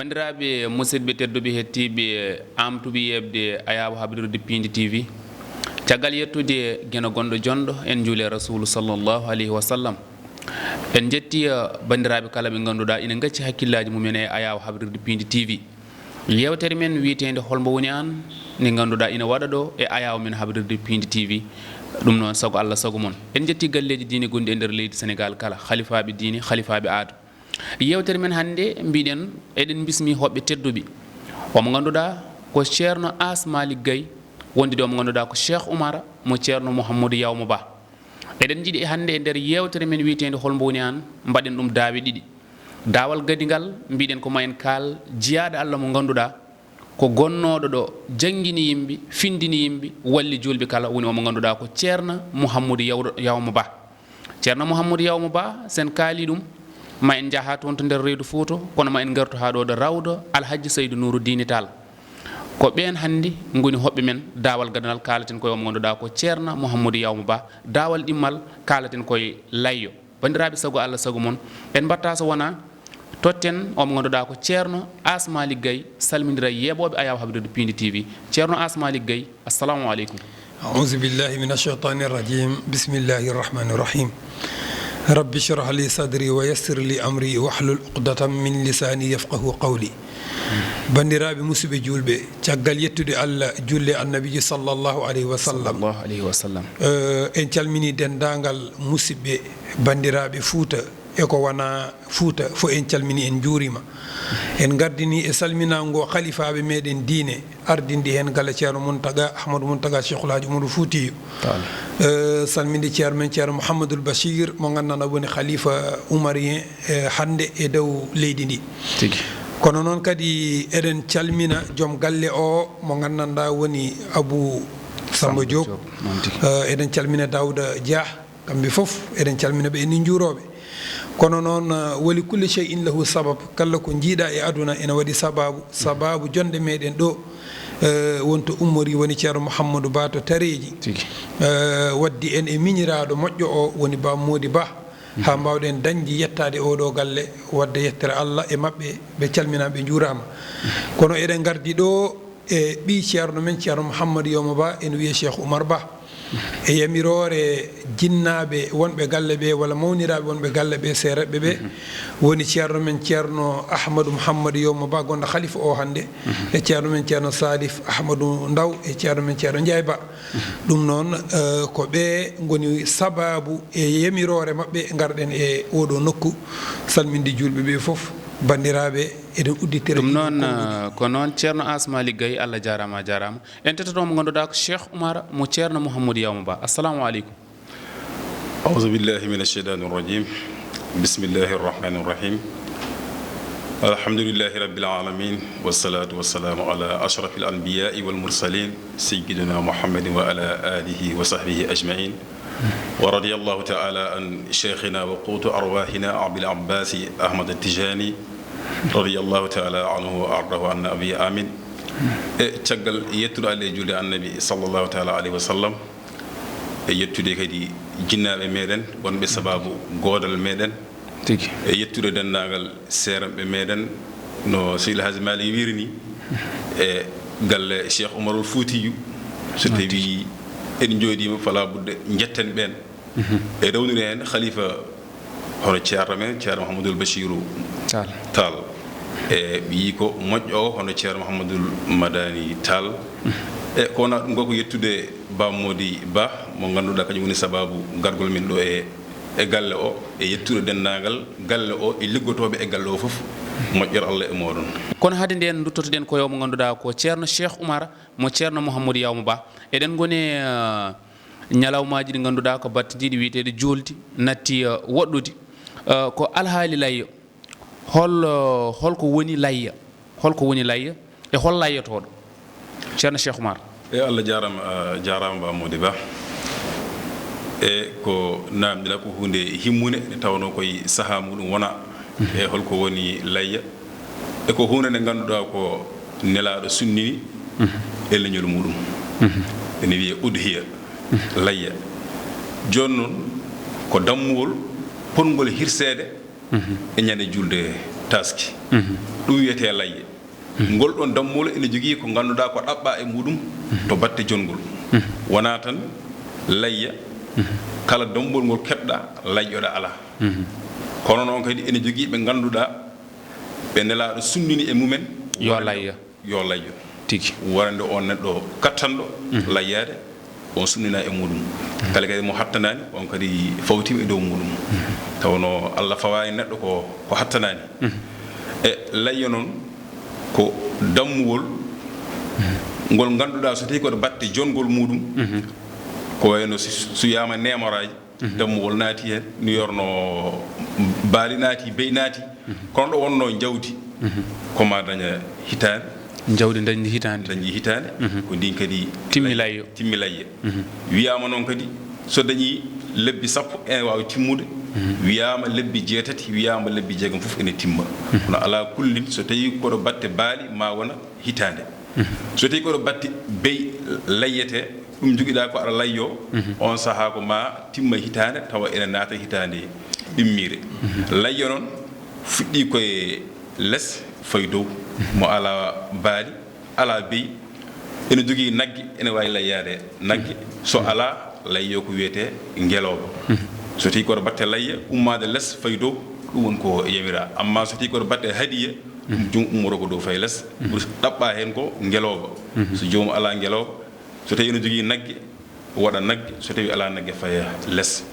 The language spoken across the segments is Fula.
bandiraɓe musidɓe tedduɓe hettiɓe amtuɓe yebde ayaɓo habrirde Pindi TV caggal yettude gueno gonɗo jonɗo en juule rasulu sallllahu alayhi wa sallam en jetti bandiraɓe kala ɓe ganduɗa ina gacci hakkillaji mumen e ayaɓo habrirde Pindi TV yewtere men witede holmo woni an nde ganduɗa ina waɗa ɗo e ayawo men habrirde Pindi TV ɗum noon saago Allah saago moon en jetti galleji diine gonɗi e nder leydi Sénégal kala khalifaɓe diine khalifaɓe aada yewtere men hannde mbiɗen eɗen bismi hoɓɓe tedduɓe omo ganduɗa ko ceerno As Malick Gaye wondi ɗo mo ganduɗa ko Cheikh Oumar mo ceerno Mouhamadou Yawma Ba eɗen jiiɗi hannde e nder yewtere men witede holmo woni an mbaɗen ɗum daawe ɗiɗi daawal gadi ngal mbiɗen ko ma en kaal jiyaɗo Allah mo ganduɗa ko gonnoɗo ɗo jangguini yimɓe findini yimɓe walli julɓe kala woni omo ganduɗa ko ceerno Mouhamadou Yawma Ba ceerno Mouhamadou Yawma Ba sen kaali ɗum ma en jaaha toon to nder reedu Fouta kono ma en gartu ha ɗo ɗo rawdo Alhaji Seydou Nourou Dine Tall ko ɓen hannde goni hoɓɓe men daawal gadanal kalaten koye omo ganduɗa ko ceerno Mouhamadou Yawma Ba daawal ɗimmal kalaten koye layyo bandiraɓe saago Allah saago moon en mbatta so wona totten omo ganduɗa ko ceerno As Malick Gaye salmodira yeɓoɓe ayaw habrirde Pindi TV ceerno As Malick Gaye assalamu aleykum. أعوذ بالله من الشيطان الرجيم بسم الله الرحمن الرحيم رب اشرح لي صدري ويسر لي أمري واحلل عقدة من لساني يفقه قولي bandiraɓe musidɓe julɓe caggal yettude Allah julle annabijo sallllahu alayhi wa sallam en calmini dendagal musidɓe bandiraɓe Fouta e ko wona Fouta fo en calmini en juurima en gardini e salminago khalifaɓe meɗen diine ardindi hen gala ceerno Mountaga Ahmadou Mountaga Cheikhul Hadji Oumar Foutiyou salminde ceerno men ceerno Mouhamadoul Bachir mo ganduɗa woni khalifa oumarien hande e dow leydi ndi kono noon kadi eɗen calmina joom galle o mo gandanɗa woni Abou Samba Diop eɗen calmina Daouda Dia kamɓe foof eɗen calmina ɓe eni juuroɓe kono noon woli kulle shay'in lahu sabab kala ko jiiɗa e aduna ene waɗi sababu jonde meɗen ɗo wonto ummori woni ceerno Mouhamadou Ba to tareji waddi en e miñiraɗo moƴƴo o woni Ba Mody Ba ha mbawɗen dañde yettade oɗo galle wadde yettere Allah e mabɓe ɓe calminaɓe juurama kono eɗen gardi ɗo e ɓi ceerno men ceerno Mouhamadou Yawma Ba ene wiye Cheikh Oumar Ba e yamirore jinnaɓe wonɓe galle ɓe walla mawniraɓe wonɓe galle ɓe seereɓe ɓe woni ceerno men ceerno Ahmadou Mouhamadou Yawma Ba gonɗo khalifa o hande e ceerno men ceerno Salif Ahmadou Ndaw e ceerno men ceerno Ndiaye Ba ɗum noon ko ɓe goni sababu e yamirore mabɓe garɗen e oɗo nokku salminde julɓe ɓe foof bandiraɓe eɗen udditira ɗum noon ko noon ceerno As Malick Gaye Allah jarama a jarama en tettoto mo ganduɗa ko Cheikh Oumar mo ceerno Mouhamadou Yawma Ba assalamu aleykum. أعوذ بالله من الشيطان الرجيم بسم الله الرحمن الرحيم الحمد لله رب العالمين والصلاة والسلام على أشرف الأنبياء والمرسلين سيدنا محمد وعلى آله وصحبه أجمعين ورضي الله تعالى عن شيخنا وقوت أرواحنا أبي العباس أحمد التجاني رضي الله تعالى عنه وأرضاه عن أبي آمين تشغل يتر على جل النبي صلى الله تعالى عليه وسلم yettude kadi jinnaɓe meɗen wonɓe sababu godal meɗen e yettude dendagal seeranɓe meɗen no Seydil Hadji Malick wirini e galle Cheikh Oumarul Foutiyou so tawi en jooɗima fala budde jetten ɓen e rewniri hen khalifa hono ceerno men ceerno Mouhamadoul Bachirou Tall e ɓi ko moƴƴo o hono ceerno Mouhamadoul Madani Tall e kono ɗum ko yettude Ba Mody Ba mo ganduɗa kañum woni sababu gargol min ɗo e galle o e yettude dendagal galle o e liggotoɓe e galle o foof moƴƴere Allah e moɗon kono haade nden duttotoɗen ko mo ganduɗa ko ceerno Cheikh Oumar mo ceerno Mouhamadou Yawma Ba eɗen goni ñalawmaji ɗi ganduɗa ko battidiɗi wiyetede juldi natti woɗɗude ko alhaali layya holko woni layya e hol layyotoɗo ceerno Cheikh Oumar e Allah jarama Ba Mody Ba e ko namdila ko hunde himmune nde tawno koye saaha muɗum wona e holko woni layya e ko hunde nde ganduɗa ko nelaɗo sunnini e leñol muɗum ene wiye udhiya layya joni noon ko dammuwol pongol hirsede e ñande julde taski ɗum wiyete layye ngol ɗon dammol ene jogii ko ngannduɗaa ko ɗaɓɓa e muɗum to batte jongol wona tan layya kala dammol ngol keɓɗa layyoɗa alaa kono noon kadi ene jogii ɓe ngannduɗaa ɓe nelaaɗo sunnini e mumen yo layya tigi warande on neɗɗo kattanɗo layyaade on sunnina e muɗum kala kadi mo hattanaani on kadi fawtima e dow muɗum tawno Allah fawaani neɗɗo ko hattanaani e layya noon ko dammuwol ngol ngannduɗaa so tawi koɗo batte jongol muɗum ko wayno so wiyama nemoraji dammuwol naati heen no yorno baali naati bey naati kono ɗo wonno jawdi koma daña hitaande jawdi dañdi hitaande ko ndin kadi timmi layya wiyama noon kadi so dañi lebbi sappo ene wawi timmude wiyama lebbi jeetati wiyama lebbi jeegom fof ene timma kono ala kullin so tawi koɗo batte baali ma wona hitaande so tawi koɗo batte bey layyete ɗum joguiɗa ko aɗa layyo on saaha ko ma timma hitaande tawa ene naata hitaande ɗimmire layyo noon fuɗɗi koye less fayi dow mo ala baali ala bey ene jogui nagge ene wawi layyade nagge so ala layyo ko wiyete ngeloba so tawi koto batte layya ummade less fayi dow ɗum woni ko yamira amma so tawi koto batte haadiya ɗum jom ummoro ko dow fayi less ɓuri ɗaɓɓa hen ko ngeloba so jomum ala ngeloba so tawi ene jogui nagge waɗa nagge so tawi ala nagge faya less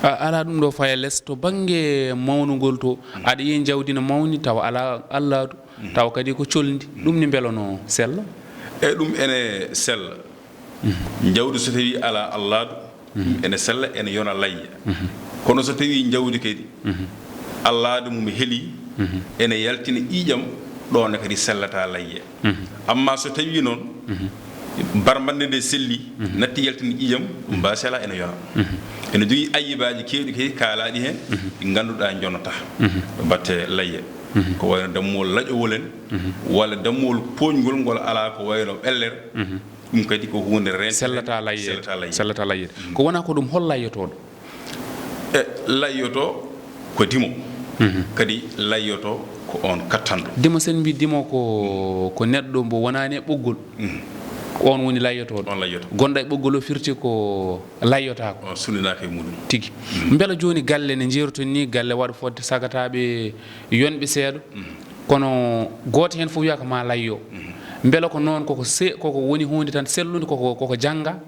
ala ɗum ɗo faya less to banggue mawnugol to aɗa yiyi jawdi no mawni tawa ala alladu tawa kadi ko colndi ɗum ni beelano sella eyyi ɗum ene sella jawdi so tawi ala alladu ene sella ene yona layya kono so tawi jawdi kadi alladu mum heeli ene yaltina ƴiƴam ɗone kadi sellata layye amma so tawi noon barbande nde selli natti yaltini ƴiƴam ɗum mba sela ene yona ene jogui ayibaji kewɗi kadi kaalaɗi hen ɗi ganduɗa jonata ɗo batte layye ko wayno dammowol laƴowol en walla dammowol poñgol ngol ala ko wayno ɓellere ɗum kadi ko hunde rente sellata layye ko wona ko ɗum hol layyotoɗo e layyoto ko dimo kadi layyoto ko on kattanɗo dimo sen mbi dimo ko neɗɗo mbo wonani e ɓoggol on woni layyotoɗo on layyoto gonɗa e ɓoggol o firti ko layyotako on suninaka e muɗum tigui beela joni galle ne jeeroton ni galle waɗa fodde sagataɓe yonɓe seeɗa kono goto hen fof wiya ko ma layyo beela ko noon koko woni hunde tan sellude koko jangga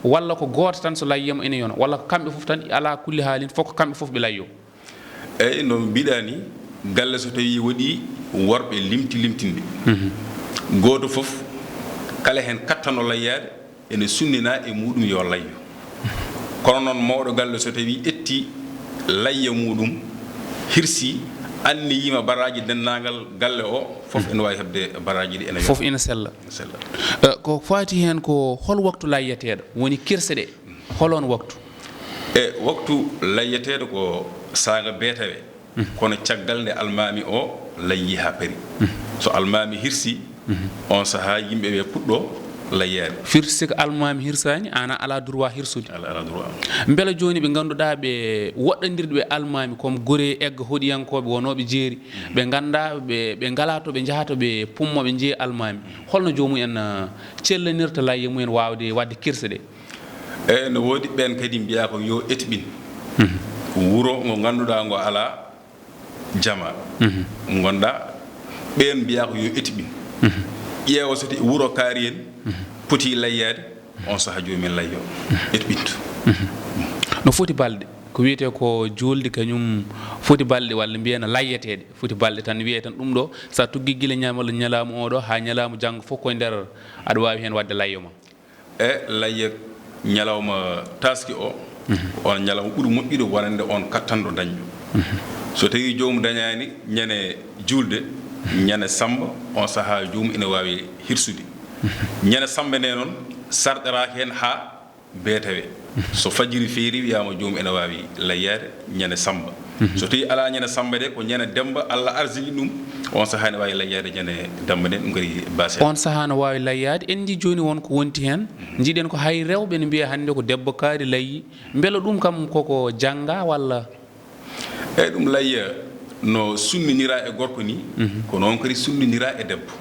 walla ko goto tan so layyama ene yona walla ko kamɓe foof tan ala kulli haalin fof ko kamɓe foof ɓe layyo eyyi no mbiɗa ni galle so tawi waɗi worɓe limtinɓe goto foof kala hen kattano layyade ene sunnina e muɗum yo layyo kono noon mawɗo galle so tawi ƴetti layya muɗum hirsi anni yima baraji dennagal galle o foof ene wawi hebde baraji ɗi ene foof ina sella ko fati hen ko hol waktu layyateɗo woni kirse ɗe holon waktu e waktu layyateɗo ko saga beetawe kono caggal nde almami o layyi ha paari so almami hirsi on saaha yimɓeɓe puɗɗo layyade firti ko almami hirsani ana ala droit hirsude ala droit beela joni ɓe ganduɗa ɓe woɗɗodirɓe almami comme gore egga hoɗiyankoɓe wonoɓe jeeri ɓe ganda ɓe ngala to ɓe jahata ɓe pummoɓe jeeyi almami holno jomum en cellanirta layya mumen wawde wadde kirse ɗe eyyi no woodi ɓen kadi mbiya ko yo etuɓin wuuro ngo ganduɗa ngo ala jama gonɗa ɓen mbiya ko yo etuɓin ƴeewa so tawi wuuro kaari en poti layyade on saaha jomumen layyo etuɓintu no foti balɗe ko wiyete ko julde kañum foti balɗe walla mbiyana layyeteɗe foti balɗe tan wiye tan ɗum ɗo sa tuggi guila ñamalla ñalamu oɗo ha ñalamu janggo fof koye nder aɗa wawi hen wadde layyo ma e layya ñalawma taski o on ñalawma ɓuuri moƴƴude wonande on kattanɗo dañƴo so tawi jomum dañani ñande julde ñande samba on saaha jomum ene wawi hirsude ñande samba nde noon sarɗeraki hen ha beetawe so fajiri feeri wiyama jomum ene wawi layyade ñande samba so tawi ala ñande samba de ko ñande demba Allah arsini ɗum on saaha ne wawi layyade ñande demba nde ɗum kadi base on saaha no wawi layyade en jii joni won ko wonti hen jiiɗen ko hay rewɓe ne mbiya hande ko debbo kaari layyi beela ɗum kam koko jangga walla eyyi ɗum layya no sunninira e gorko ni ko noon kadi sunninira e debbo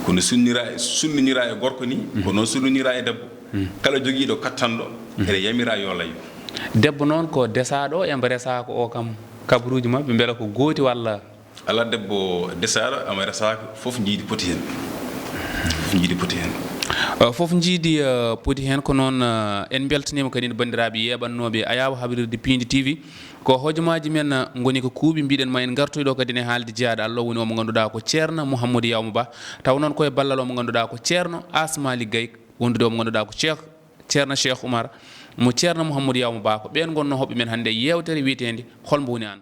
kono sunninira e gorko ni ko noon sunninira e debbo kala jogiiɗo kattanɗo ene yamira yo layo debbo noon ko desaɗo emba resako o kam kabaruji mabɓe beela ko gooti walla ala debbo desaɗo ama resaka fof jiidi poti hen fof jiidi poti hen ko noon en beltanima kadi bandiraɓe yeɓannoɓe ayaw habrirde Pindi TV ko hojomaji men goni ko kuuɓi mbiɗen ma en gartoyɗo kadi ne haalde jeyaɗo Allah woni omo ganduɗa ko ceerno Mouhamadou Yawma Ba taw noon koye ballal omo ganduɗa ko ceerno Asmali Gaye wondude omo ganduɗa ko ceerno Cheikh Oumar mo ceerno Mouhamadou Yawma Ba ko ɓen gonno hoɓɓe men hannde yewtere wiyetede holmo woni an